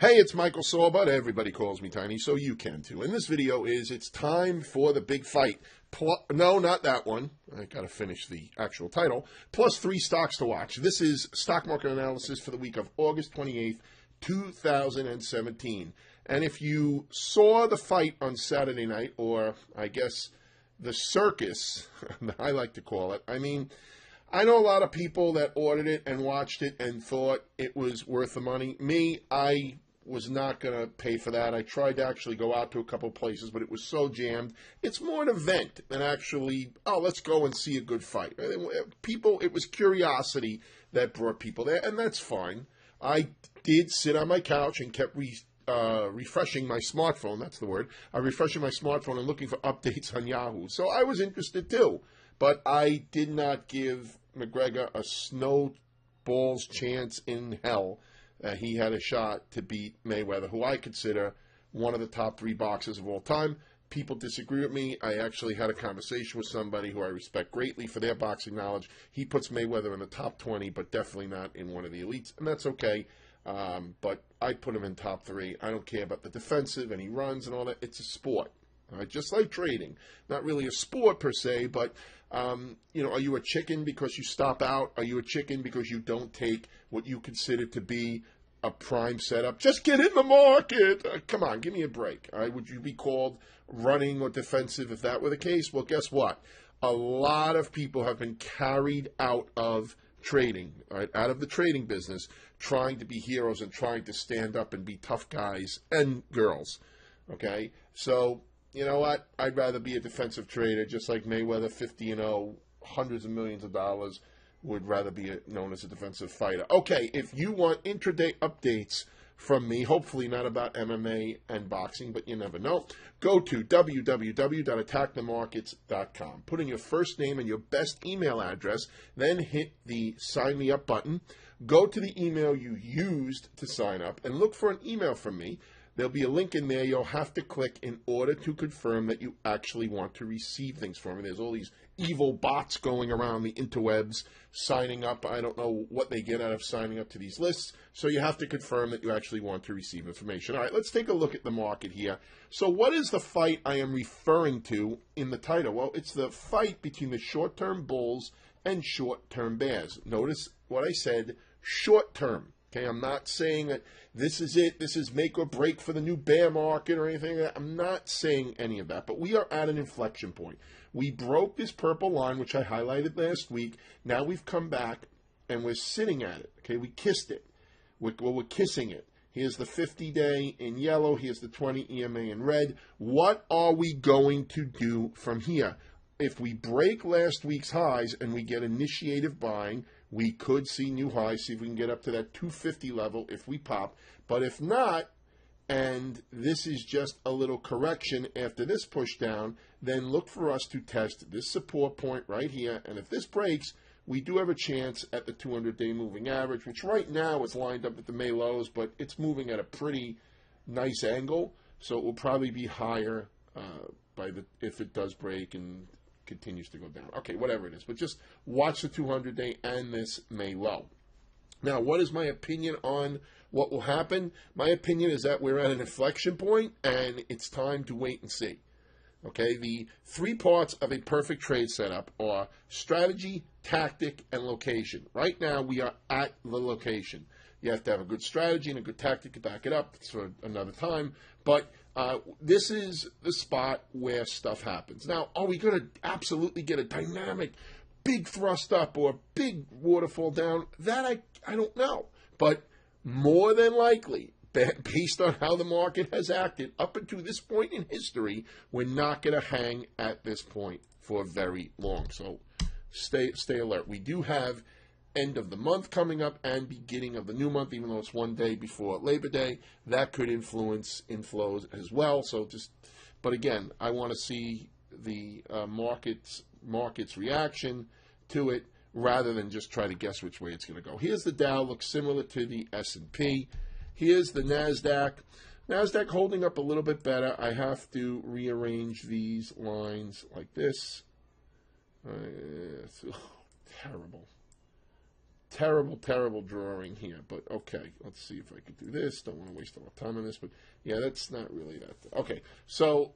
Hey, it's Michael Saul, but everybody calls me Tiny, so you can too. And this video is, it's time for the big fight. No, not that one. I gotta finish the actual title. Plus 3 stocks to watch. This is stock market analysis for the week of August 28th, 2017. And if you saw the fight on Saturday night, or I guess the circus, I like to call it, I know a lot of people that ordered it and watched it and thought it was worth the money. Me, I was not going to pay for that. I tried to actually go out to a couple of places, but it was so jammed. It's more an event than actually, oh, let's go and see a good fight. It was curiosity that brought people there, and that's fine. I did sit on my couch and kept refreshing my smartphone. That's the word. Refreshing my smartphone and looking for updates on Yahoo. So I was interested too, but I did not give McGregor a snowball's chance in hell. He had a shot to beat Mayweather, who I consider one of the top 3 boxers of all time. People disagree with me. I actually had a conversation with somebody who I respect greatly for their boxing knowledge. He puts Mayweather in the top 20, but definitely not in one of the elites, and that's okay. But I put him in top 3. I don't care about the defensive, and he runs and all that. It's a sport. Just like trading. Not really a sport per se, but, are you a chicken because you stop out? Are you a chicken because you don't take what you consider to be a prime setup? Just get in the market. Come on, give me a break. Would you be called running or defensive if that were the case? Well, guess what? A lot of people have been carried out of trading, out of the trading business, trying to be heroes and trying to stand up and be tough guys and girls. Okay? So, you know what? I'd rather be a defensive trader, just like Mayweather, 50-0, hundreds of millions of dollars, would rather be known as a defensive fighter. Okay, if you want intraday updates from me, hopefully not about MMA and boxing, but you never know, go to www.attackthemarkets.com. Put in your first name and your best email address, then hit the sign me up button. Go to the email you used to sign up and look for an email from me. There'll be a link in there you'll have to click in order to confirm that you actually want to receive things from me. There's all these evil bots going around the interwebs signing up. I don't know what they get out of signing up to these lists, so you have to confirm that you actually want to receive information. All right, let's take a look at the market here. So what is the fight I am referring to in the title? Well, it's the fight between the short-term bulls and short-term bears. Notice what I said, short-term. Okay, I'm not saying that this is it, this is make or break for the new bear market or anything like that. I'm not saying any of that, but we are at an inflection point. We broke this purple line, which I highlighted last week. Now we've come back and we're sitting at it. Okay, we kissed it. We're kissing it. Here's the 50-day in yellow. Here's the 20 EMA in red. What are we going to do from here? If we break last week's highs and we get initiative buying, we could see new highs, see if we can get up to that 250 level if we pop. But if not, and this is just a little correction after this push down, then look for us to test this support point right here. And if this breaks, we do have a chance at the 200-day moving average, which right now is lined up at the May lows, but it's moving at a pretty nice angle. So it will probably be higher if it does break and continues to go down. Okay, whatever it is. But just watch the 200-day and this May low. Now, what is my opinion on what will happen? My opinion is that we're at an inflection point and it's time to wait and see. Okay, the 3 parts of a perfect trade setup are strategy, tactic, and location. Right now, we are at the location. You have to have a good strategy and a good tactic to back it up. It's for another time. But this is the spot where stuff happens. Now, are we going to absolutely get a dynamic, big thrust up or big waterfall down? That I don't know. But more than likely, based on how the market has acted up until this point in history, we're not going to hang at this point for very long. So stay alert. We do have end of the month coming up and beginning of the new month, even though it's one day before Labor Day. That could influence inflows as well. But again, I want to see the market's reaction to it rather than just try to guess which way it's going to go. Here's the Dow, looks similar to the S&P. Here's the NASDAQ. NASDAQ holding up a little bit better. I have to rearrange these lines like this. Terrible. Terrible, terrible drawing here, but okay. Let's see if I can do this. Don't want to waste a lot of time on this, but yeah, that's not really that. Okay, so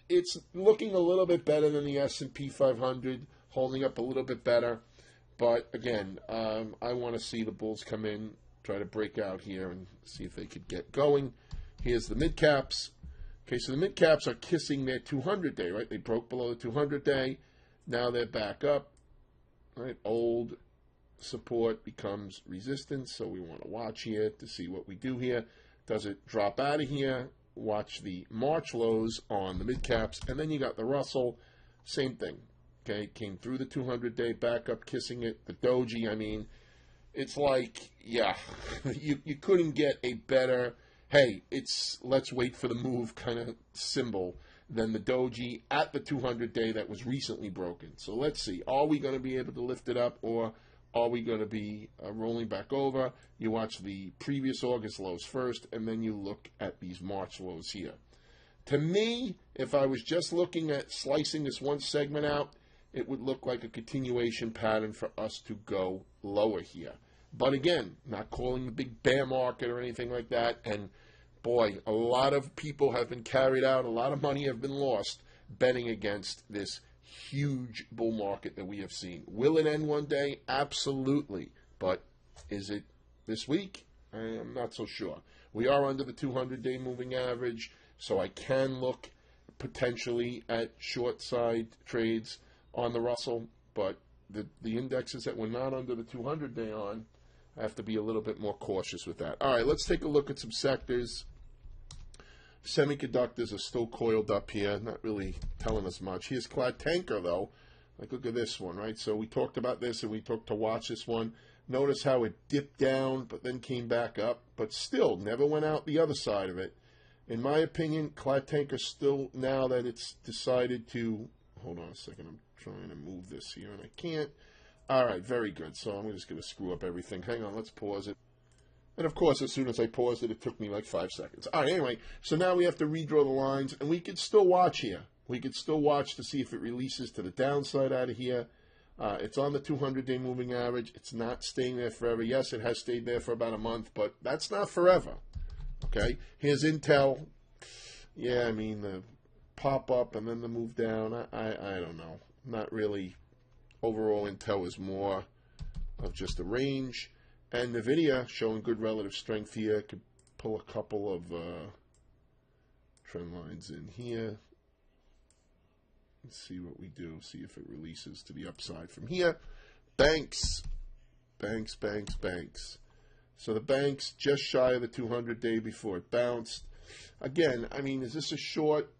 it's looking a little bit better than the S&P 500, holding up a little bit better. But again, I want to see the bulls come in, try to break out here, and see if they could get going. Here's the mid caps. Okay, so the mid caps are kissing their 200-day, right? They broke below the 200-day. Now they're back up, right? Old support becomes resistance, so we want to watch here to see what we do here. Does it drop out of here? Watch the March lows on the mid caps, and then you got the Russell, same thing. Okay, came through the 200-day, back up, kissing it. The Doji, I mean, it's like, yeah, you couldn't get a better, hey, it's let's wait for the move kind of symbol than the Doji at the 200-day that was recently broken. So let's see, are we going to be able to lift it up, or are we going to be rolling back over? You watch the previous August lows first, and then you look at these March lows here. To me, if I was just looking at slicing this one segment out, it would look like a continuation pattern for us to go lower here. But again, not calling the big bear market or anything like that. And boy, a lot of people have been carried out. A lot of money have been lost betting against this huge bull market that we have seen. Will it end one day? Absolutely. But is it this week? I'm not so sure. We are under the 200-day moving average, so I can look potentially at short side trades on the Russell, but the indexes that were not under the 200-day on, I have to be a little bit more cautious with that. All right, let's take a look at some sectors. Semiconductors are still coiled up here, not really telling us much. Here's clad tanker, though. Like, look at this one, right? So we talked about this, and we talked to watch this one. Notice how it dipped down, but then came back up, but still never went out the other side of it. In my opinion, clad tanker still, now that it's decided to, hold on a second, I'm trying to move this here, and I can't. All right, very good. So I'm just going to screw up everything. Hang on, let's pause it. And, of course, as soon as I paused it, it took me like 5 seconds. All right, anyway, so now we have to redraw the lines, and we could still watch here. We could still watch to see if it releases to the downside out of here. It's on the 200-day moving average. It's not staying there forever. Yes, it has stayed there for about a month, but that's not forever. Okay, here's Intel. Yeah, I mean, the pop up and then the move down. I don't know. Not really. Overall, Intel is more of just a range. And NVIDIA showing good relative strength here. Could pull a couple of trend lines in here. Let's see what we do. See if it releases to the upside from here. Banks. Banks, banks, banks. So the banks just shy of the 200-day before it bounced. Again, I mean, is this a short?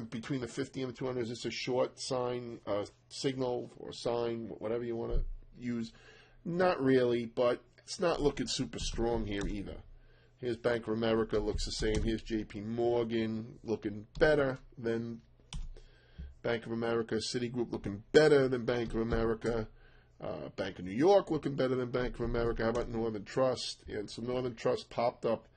Between the 50 and the 200, is this a short sign, signal, or sign, whatever you want to use? Not really, but it's not looking super strong here either. Here's Bank of America, looks the same. Here's JP Morgan, looking better than Bank of America. Citigroup looking better than Bank of America. Bank of New York looking better than Bank of America. How about Northern Trust? And so Northern Trust popped up,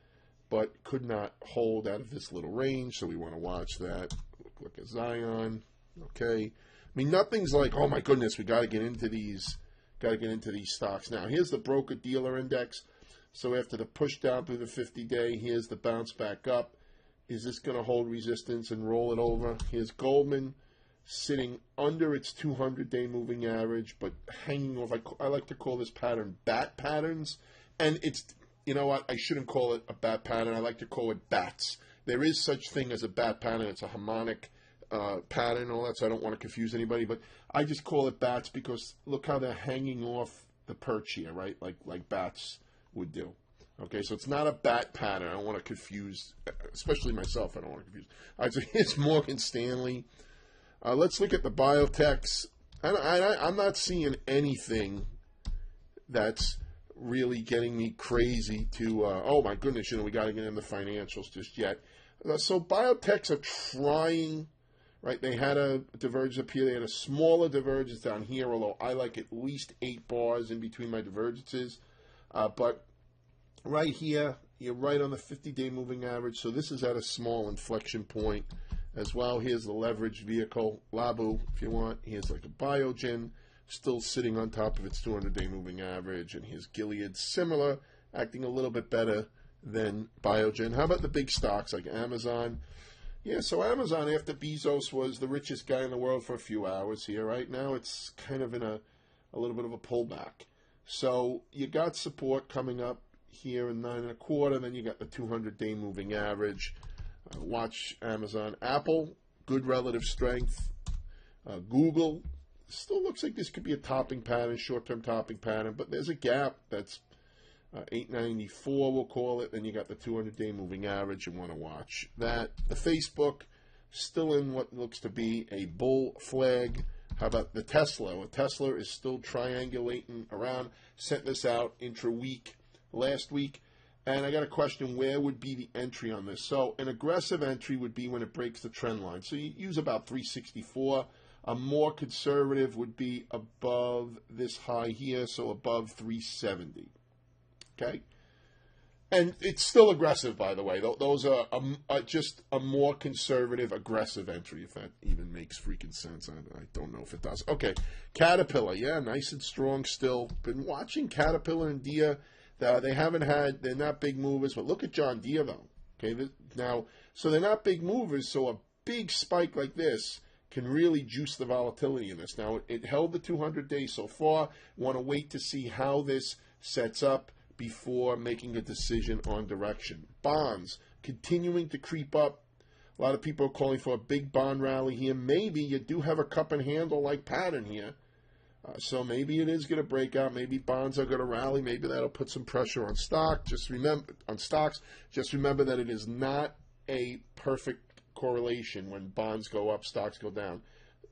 but could not hold out of this little range, so we want to watch that. Look at Zion. Okay. I mean, nothing's like, oh my goodness, we got to get into these. Got to get into these stocks. Now, here's the broker-dealer index. So after the push down through the 50-day, here's the bounce back up. Is this going to hold resistance and roll it over? Here's Goldman sitting under its 200-day moving average, but hanging off. I like to call this pattern bat patterns. And it's, you know what, I shouldn't call it a bat pattern. I like to call it bats. There is such thing as a bat pattern. It's a harmonic pattern and all that, so I don't want to confuse anybody, but I just call it bats because look how they're hanging off the perch here, right? Like bats would do. Okay, so it's not a bat pattern. I don't want to confuse, especially myself. I don't want to confuse. All right, so here's Morgan Stanley. Let's look at the biotechs. I'm not seeing anything that's really getting me crazy to, oh my goodness, we got to get in the financials just yet. So biotechs are trying. Right, they had a divergence up here. They had a smaller divergence down here, although I like at least 8 bars in between my divergences. But right here, you're right on the 50-day moving average. So this is at a small inflection point as well. Here's the leveraged vehicle, Labu, if you want. Here's like a Biogen, still sitting on top of its 200-day moving average. And here's Gilead, similar, acting a little bit better than Biogen. How about the big stocks like Amazon? Yeah, so Amazon, after Bezos was the richest guy in the world for a few hours here, right now it's kind of in a little bit of a pullback. So you got support coming up here in 9.25, then you got the 200-day moving average. Watch Amazon. Apple, good relative strength. Google, still looks like this could be a topping pattern, short-term topping pattern, but there's a gap that's 894, we'll call it. Then you got the 200-day moving average. You want to watch that. The Facebook, still in what looks to be a bull flag. How about the Tesla? Well, Tesla is still triangulating around. Sent this out intra-week last week. And I got a question, where would be the entry on this? So an aggressive entry would be when it breaks the trend line. So you use about 364. A more conservative would be above this high here, so above 370. Okay? And it's still aggressive, by the way. Those are just a more conservative, aggressive entry, if that even makes freaking sense. I don't know if it does. Okay, Caterpillar, yeah, nice and strong still. Been watching Caterpillar and Deere. They're not big movers, but look at John Deere, though. Okay, now, so they're not big movers, so a big spike like this can really juice the volatility in this. Now, it held the 200-day so far. Want to wait to see how this sets up before making a decision on direction. Bonds continuing to creep up. A lot of people are calling for a big bond rally here. Maybe you do have a cup and handle like pattern here. So maybe it is going to break out. Maybe bonds are going to rally. Maybe that'll put some pressure on stocks. Just remember that it is not a perfect correlation when bonds go up, stocks go down,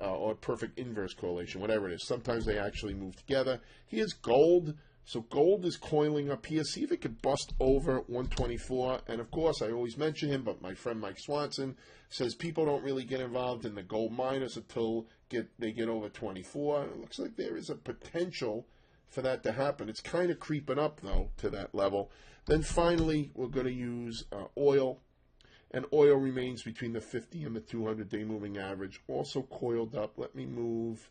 or perfect inverse correlation, whatever it is. Sometimes they actually move together. Here's gold. So gold is coiling up here. See if it can bust over 124. And of course, I always mention him, but my friend Mike Swanson says people don't really get involved in the gold miners until they get over 24. It looks like there is a potential for that to happen. It's kind of creeping up, though, to that level. Then finally, we're going to use oil. And oil remains between the 50 and the 200-day moving average. Also coiled up. Let me move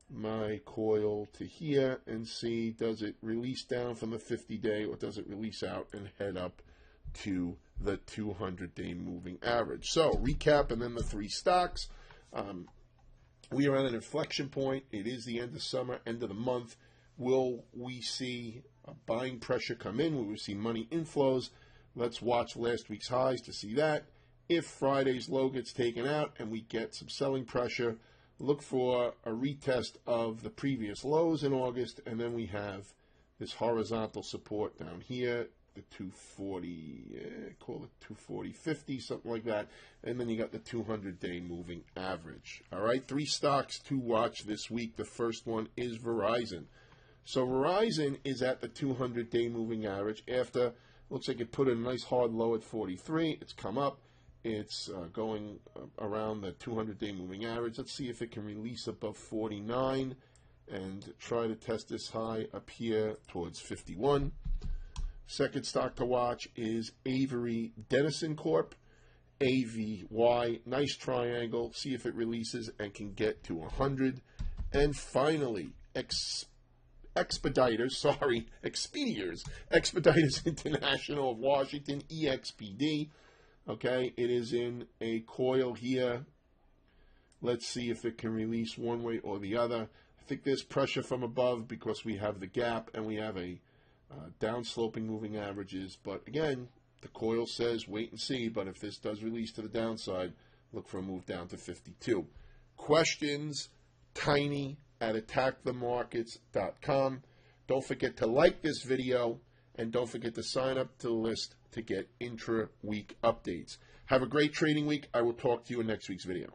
my coil to here and see, does it release down from the 50-day or does it release out and head up to the 200-day moving average? So recap and then the three stocks. We are at an inflection point. It is the end of summer, end of the month. Will we see buying pressure come in? Will we see money inflows? Let's watch last week's highs to see that. If Friday's low gets taken out and we get some selling pressure, look for a retest of the previous lows in August, and then we have this horizontal support down here, the 240, call it 240.50, something like that, and then you got the 200-day moving average. All right, three stocks to watch this week. The first one is Verizon. So Verizon is at the 200-day moving average after, looks like it put a nice hard low at 43. It's come up. It's going around the 200-day moving average. Let's see if it can release above 49 and try to test this high up here towards 51. Second stock to watch is Avery Dennison Corp. AVY, nice triangle. See if it releases and can get to 100. And finally, Expeditors International of Washington, EXPD. Okay, it is in a coil here. Let's see if it can release one way or the other. I think there's pressure from above because we have the gap and we have a down-sloping moving averages. But again, the coil says wait and see. But if this does release to the downside, look for a move down to 52. Questions, Tiny at attackthemarkets.com. Don't forget to like this video. And don't forget to sign up to the list to get intra-week updates. Have a great trading week. I will talk to you in next week's video.